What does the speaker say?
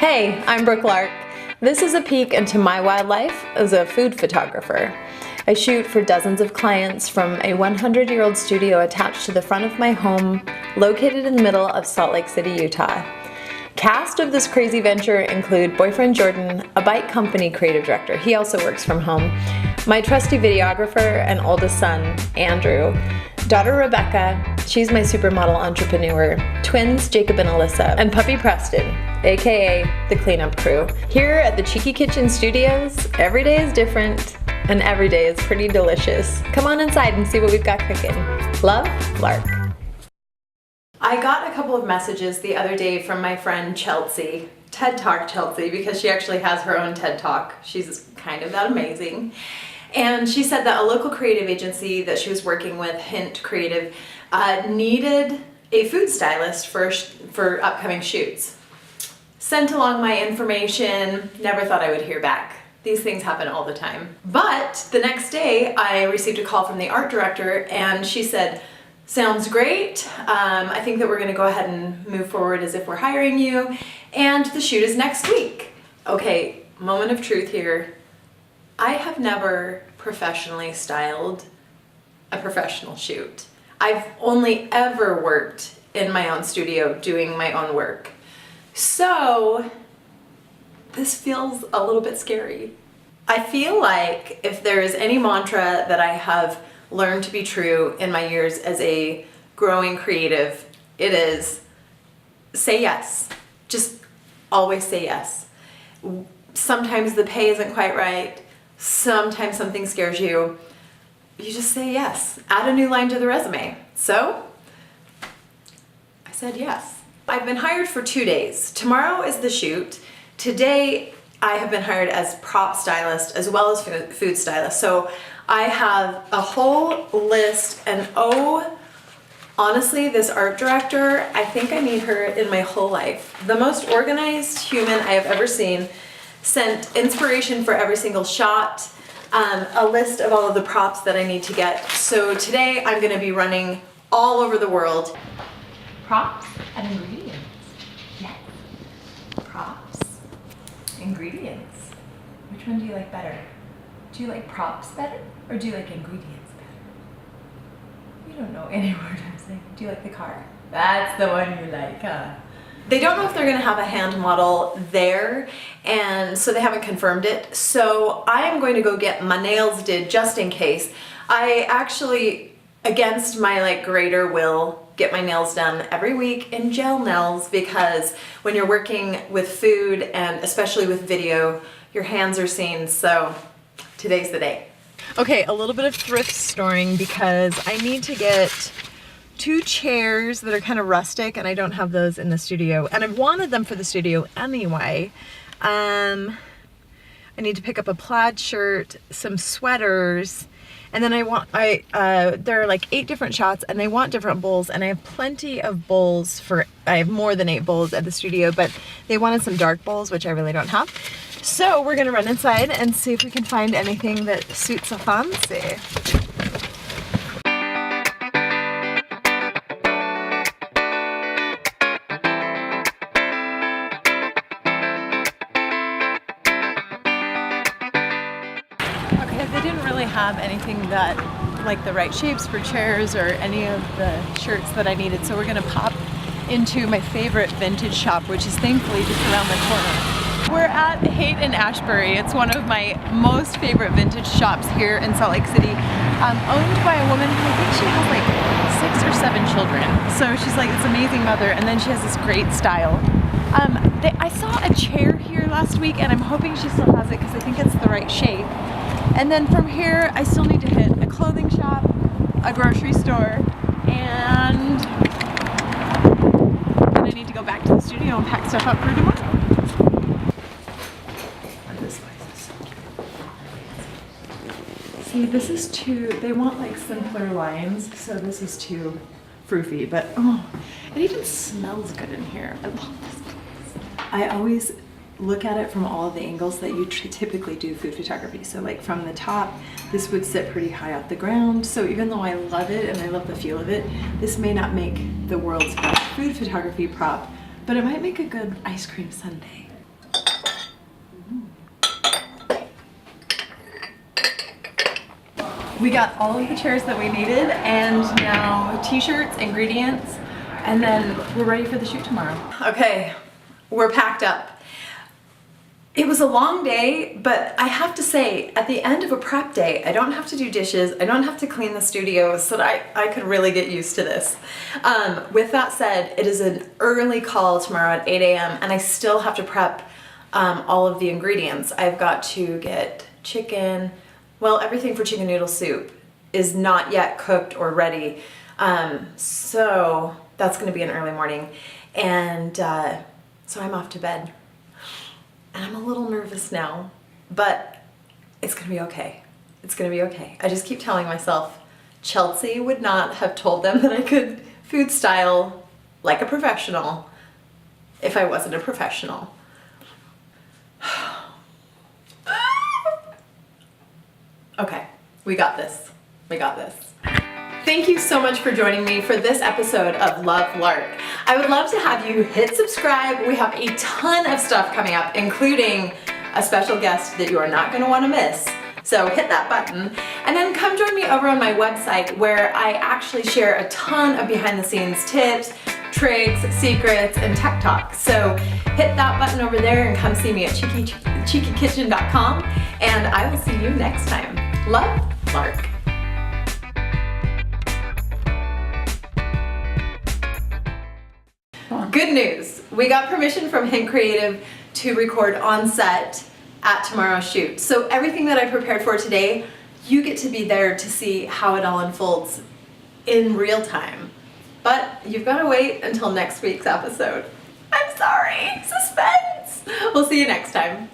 Hey, I'm Brooke Lark. This is a peek into my wild life as a food photographer. I shoot for dozens of clients from a 100-year-old studio attached to the front of my home, located in the middle of Salt Lake City, Utah. Cast of this crazy venture include boyfriend Jordan, a bike company creative director, he also works from home, my trusty videographer and oldest son, Andrew, daughter Rebecca, she's my supermodel entrepreneur, twins Jacob and Alyssa, and puppy Preston, aka the cleanup crew. Here at the Cheeky Kitchen Studios, every day is different and every day is pretty delicious. Come on inside and see what we've got cooking. Love, Lark. I got a couple of messages the other day from my friend Chelsea, TED Talk Chelsea, because she actually has her own TED Talk. She's kind of that amazing. And she said that a local creative agency that she was working with, Hint Creative, needed a food stylist for upcoming shoots. Sent along my information, never thought I would hear back. These things happen all the time. But the next day I received a call from the art director and she said, sounds great. I think that we're gonna go ahead and move forward as if we're hiring you. And the shoot is next week. Okay, moment of truth here. I have never professionally styled a professional shoot. I've only ever worked in my own studio doing my own work. So this feels a little bit scary. I feel like if there is any mantra that I have learned to be true in my years as a growing creative, it is say yes. Just always say yes. Sometimes the pay isn't quite right. Sometimes something scares you. You just say yes. Add a new line to the resume. So I said yes. I've been hired for 2 days. Tomorrow is the shoot. Today I have been hired as prop stylist as well as food stylist. So I have a whole list, and honestly, this art director, I think I need her in my whole life. The most organized human I have ever seen. Sent inspiration for every single shot, a list of all of the props that I need to get. So today I'm gonna be running all over the world. Props and ingredients. Yes. Props, ingredients. Which one do you like better? Do you like props better or do you like ingredients better? You don't know any word I'm saying. Do you like the car? That's the one you like, huh? They don't know if they're gonna have a hand model there, and so they haven't confirmed it. So I'm going to go get my nails did just in case. I actually, against my greater will, get my nails done every week in gel nails because when you're working with food and especially with video, your hands are seen, so today's the day. Okay, a little bit of thrift storing because I need to get 2 chairs that are kind of rustic and I don't have those in the studio, and I've wanted them for the studio anyway. I need to pick up a plaid shirt, some sweaters, and then there are like 8 different shots and they want different bowls, and I have plenty of bowls I have more than 8 bowls at the studio, but they wanted some dark bowls, which I really don't have. So we're gonna run inside and see if we can find anything that suits a fancy. They didn't really have anything that like the right shapes for chairs or any of the shirts that I needed, so we're gonna pop into my favorite vintage shop, which is thankfully just around the corner. We're at Haight in Ashbury. It's one of my most favorite vintage shops here in Salt Lake City, owned by a woman who I think she has like 6 or 7 children. So she's like this amazing mother, and then she has this great style. I saw a chair here last week and I'm hoping she still has it because I think it's the right shape. And then from here, I still need to hit a clothing shop, a grocery store, and then I need to go back to the studio and pack stuff up for tomorrow. And this place is see, this is too, they want like simpler lines, so this is too froofy, but it even smells good in here. I love this place. I always look at it from all of the angles that you typically do food photography. So like from the top, this would sit pretty high off the ground. So even though I love it and I love the feel of it, this may not make the world's best food photography prop, but it might make a good ice cream sundae. We got all of the chairs that we needed, and now t-shirts, ingredients, and then we're ready for the shoot tomorrow. Okay, we're packed up. It was a long day, but I have to say, at the end of a prep day, I don't have to do dishes, I don't have to clean the studio, so that I could really get used to this. With that said, it is an early call tomorrow at 8 a.m. and I still have to prep all of the ingredients. I've got to get chicken, well, everything for chicken noodle soup is not yet cooked or ready. So that's gonna be an early morning. And so I'm off to bed. And I'm a little nervous now, but it's gonna be okay. It's gonna be okay. I just keep telling myself, Chelsea would not have told them that I could food style like a professional if I wasn't a professional. Okay, we got this. We got this. Thank you so much for joining me for this episode of Love Lark. I would love to have you hit subscribe. We have a ton of stuff coming up, including a special guest that you are not going to want to miss. So hit that button and then come join me over on my website where I actually share a ton of behind the scenes tips, tricks, secrets, and tech talk. So hit that button over there and come see me at cheekykitchen.com, and I will see you next time. Love, Lark. Good news, we got permission from Hint Creative to record on set at tomorrow's shoot. So everything that I prepared for today, you get to be there to see how it all unfolds in real time. But you've got to wait until next week's episode. I'm sorry, suspense. We'll see you next time.